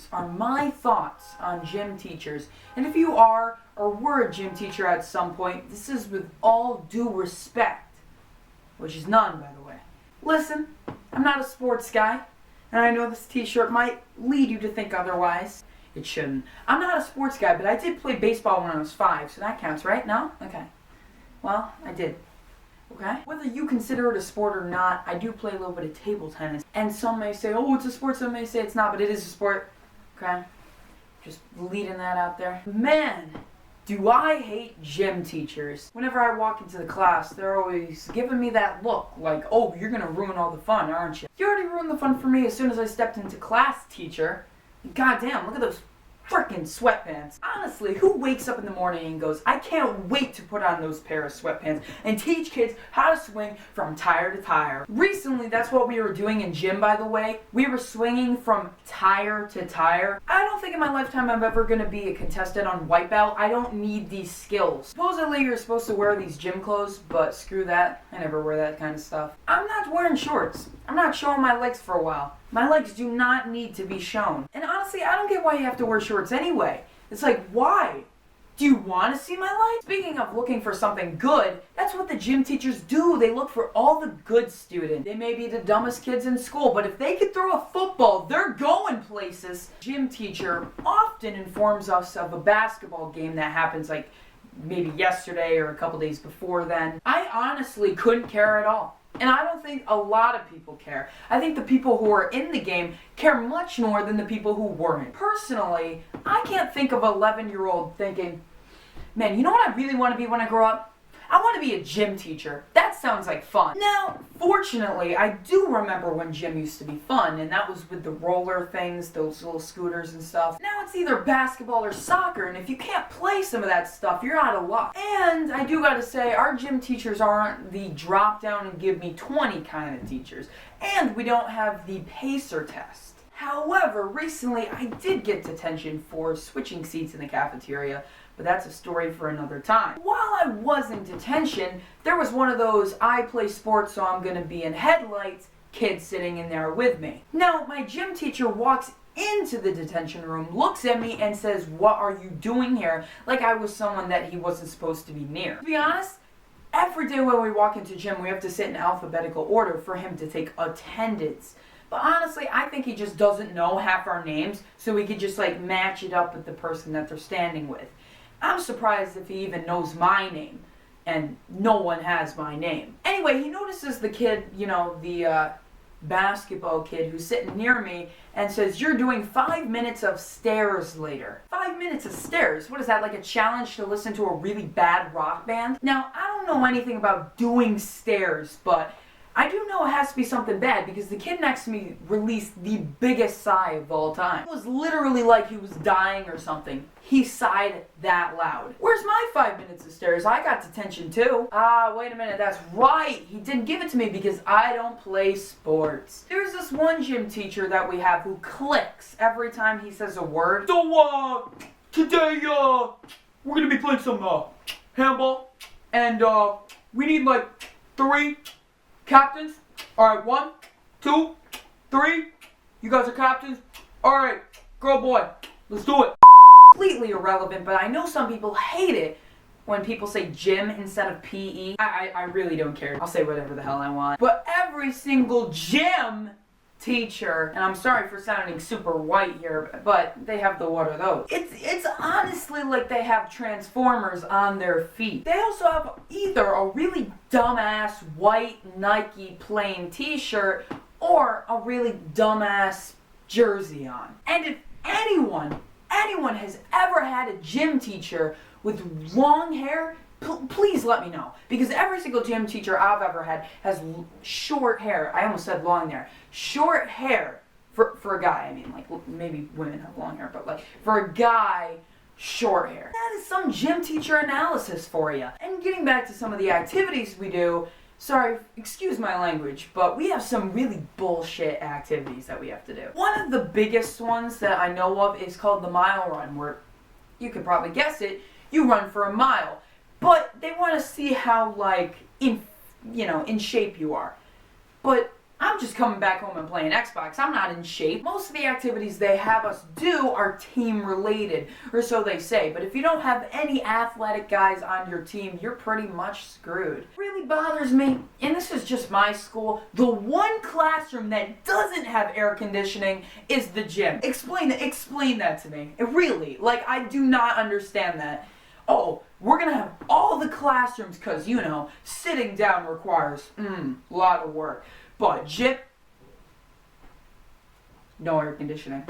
these are my thoughts on gym teachers. And if you are or were a gym teacher at some point, this is with all due respect, which is none, by the way. Listen, I'm not a sports guy, and I know this t-shirt might lead you to think otherwise. It shouldn't. I'm not a sports guy, but I did play baseball when I was 5, so that counts, right? No? Okay. Well, I did. Okay? Whether you consider it a sport or not, I do play a little bit of table tennis. And some may say, oh, it's a sport, some may say it's not, but it is a sport. Okay? Just leading that out there. Man, do I hate gym teachers. Whenever I walk into the class, they're always giving me that look like, oh, you're gonna ruin all the fun, aren't you? You already ruined the fun for me as soon as I stepped into class, teacher. God damn, look at those frickin' sweatpants. Honestly, who wakes up in the morning and goes, I can't wait to put on those pair of sweatpants and teach kids how to swing from tire to tire. Recently, that's what we were doing in gym, by the way. We were swinging from tire to tire. I don't think in my lifetime I'm ever gonna be a contestant on Wipeout. I don't need these skills. Supposedly you're supposed to wear these gym clothes, but screw that. I never wear that kind of stuff. I'm not wearing shorts. I'm not showing my legs for a while. My legs do not need to be shown. And honestly, I don't get why you have to wear shorts anyway. It's like, why? Do you want to see my legs? Speaking of looking for something good, that's what the gym teachers do. They look for all the good students. They may be the dumbest kids in school, but if they could throw a football, they're going places. Gym teacher often informs us of a basketball game that happens like maybe yesterday or a couple days before then. I honestly couldn't care at all. And I don't think a lot of people care. I think the people who are in the game care much more than the people who weren't. Personally, I can't think of an 11-year-old thinking, man, you know what I really want to be when I grow up? I want to be a gym teacher. That sounds like fun. Now, fortunately, I do remember when gym used to be fun, and that was with the roller things, those little scooters and stuff. Now it's either basketball or soccer, and if you can't play some of that stuff, you're out of luck. And I do gotta say, our gym teachers aren't the drop down and give me 20 kind of teachers. And we don't have the pacer test. However, recently I did get detention for switching seats in the cafeteria, but that's a story for another time. While I was in detention, there was one of those I play sports so I'm gonna be in headlights kids sitting in there with me. Now, my gym teacher walks into the detention room, looks at me and says, what are you doing here? Like I was someone that he wasn't supposed to be near. To be honest, every day when we walk into gym, we have to sit in alphabetical order for him to take attendance. But honestly, I think he just doesn't know half our names, so he could just like match it up with the person that they're standing with. I'm surprised if he even knows my name, and no one has my name. Anyway, he notices the kid, the basketball kid who's sitting near me and says, you're doing 5 minutes of stairs later. 5 minutes of stairs? What is that, like a challenge to listen to a really bad rock band? Now, I don't know anything about doing stairs, but I do know it has to be something bad because the kid next to me released the biggest sigh of all time. It was literally like he was dying or something. He sighed that loud. Where's my 5 minutes of stairs? I got detention too. Wait a minute, that's right. He didn't give it to me because I don't play sports. There's this one gym teacher that we have who clicks every time he says a word. So, today, we're gonna be playing some, handball. And, we need like 3 captains. Alright, 1, 2, 3. You guys are captains. Alright, girl, boy, let's do it. Completely irrelevant, but I know some people hate it when people say gym instead of PE. I really don't care. I'll say whatever the hell I want. But every single gym teacher, and I'm sorry for sounding super white here, but they have the what are those? It's honestly like they have Transformers on their feet. They also have either a really dumbass white Nike plain t-shirt or a really dumbass jersey on. And if anyone has ever had a gym teacher with long hair, please let me know. Because every single gym teacher I've ever had has short hair. I almost said long there. Short hair for a guy. I mean, like, maybe women have long hair, but like, for a guy, short hair. That is some gym teacher analysis for you. And getting back to some of the activities we do, sorry, excuse my language, but we have some really bullshit activities that we have to do. One of the biggest ones that I know of is called the mile run, where you could probably guess it, you run for a mile. But they want to see how, like, in shape you are. But I'm just coming back home and playing Xbox. I'm not in shape. Most of the activities they have us do are team related, or so they say. But if you don't have any athletic guys on your team, you're pretty much screwed. It really bothers me, and this is just my school, the one classroom that doesn't have air conditioning is the gym. Explain that to me. Really, like, I do not understand that. Oh, we're gonna have all the classrooms because, you know, sitting down requires a lot of work. But gym, no air conditioning.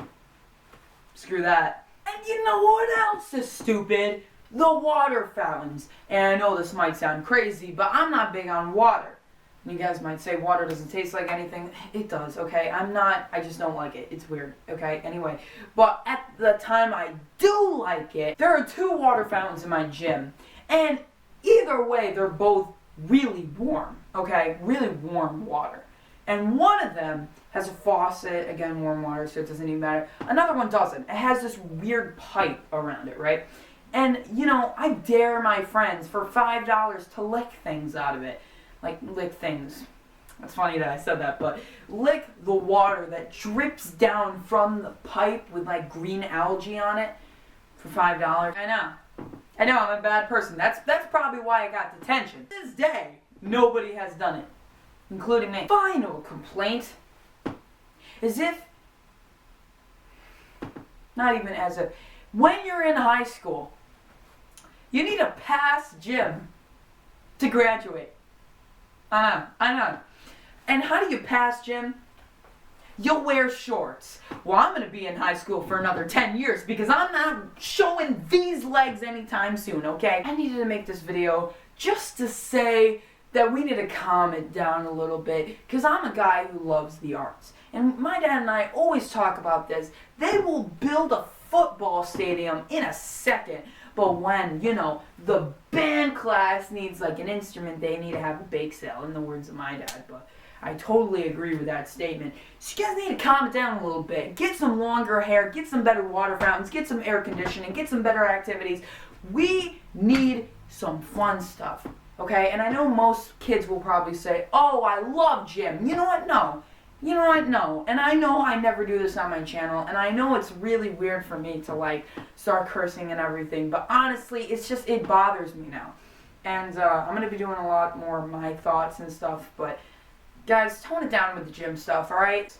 Screw that. And you know what else is stupid? The water fountains. And I know this might sound crazy, but I'm not big on water. And you guys might say water doesn't taste like anything. It does, okay? I just don't like it. It's weird, okay? Anyway, but at the time I do like it, there are 2 water fountains in my gym. And either way, they're both really warm, okay? Really warm water. And one of them has a faucet, again, warm water, so it doesn't even matter. Another one doesn't. It has this weird pipe around it, right? And, you know, I dare my friends for $5 to lick things out of it. Like, lick things. That's funny that I said that, but lick the water that drips down from the pipe with, like, green algae on it for $5. I know, I'm a bad person. That's probably why I got detention. To this day, nobody has done it, including me. Final complaint is when you're in high school, you need to pass gym to graduate. I know. And how do you pass gym? You'll wear shorts. Well, I'm going to be in high school for another 10 years because I'm not showing these legs anytime soon, okay? I needed to make this video just to say that we need to calm it down a little bit because I'm a guy who loves the arts. And my dad and I always talk about this. They will build a football stadium in a second. But when, you know, the band class needs like an instrument, they need to have a bake sale, in the words of my dad. But I totally agree with that statement. So you guys need to calm it down a little bit. Get some longer hair, get some better water fountains, get some air conditioning, get some better activities. We need some fun stuff, okay? And I know most kids will probably say, oh, I love gym. You know what? No. You know what? No. And I know I never do this on my channel, and I know it's really weird for me to, like, start cursing and everything, but honestly, it bothers me now. And I'm going to be doing a lot more of my thoughts and stuff, but guys, tone it down with the gym stuff, alright?